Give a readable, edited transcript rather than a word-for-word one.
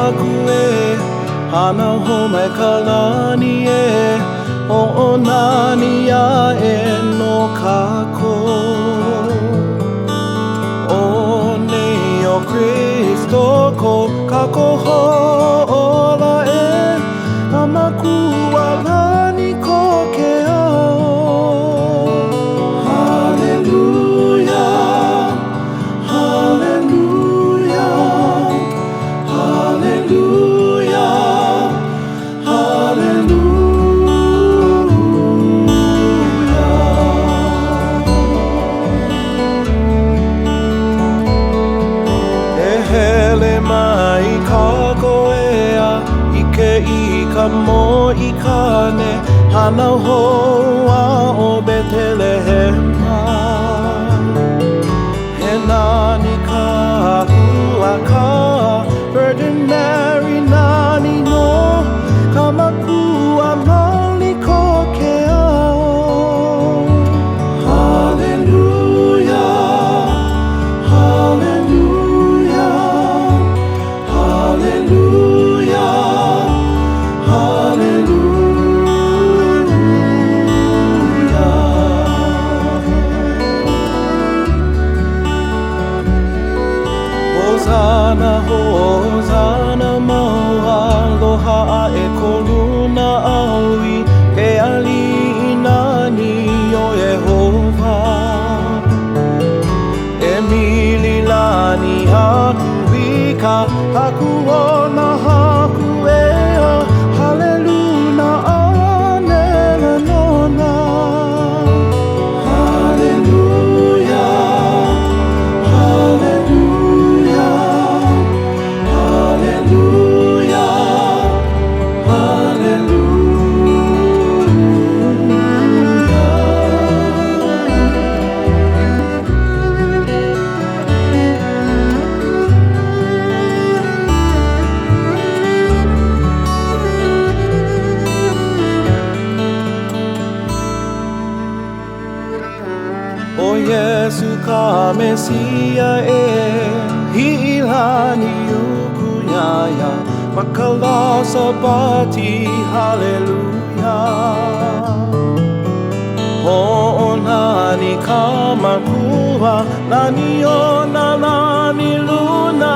haku e hana home kalani e o nani a e no kako o nei o Kristo ko kako ho'ola e amakua lani ko ke ao. Hallelujah, hallelujah, hallelujah, hallelujah. E hele mai ka koea ike i ka mo i kane hana hoa o Betelehema. He nani ka huaka Virgin Mary nani no kamakua mali ko ke ao. Hallelujah, hallelujah, hallelujah, hallelujah. Hosanna, Hosanna, maua e koluna aui ke ali nani o Yehova. E mili lani haku wika haku ona haku ea hallelujah anela nona. Hallelujah, hallelujah, hallelujah, hallelujah. O Yesu ka Mesia e hilani ukunyaya makala sabati hallelujah. O nani ka makua nani ona nani luna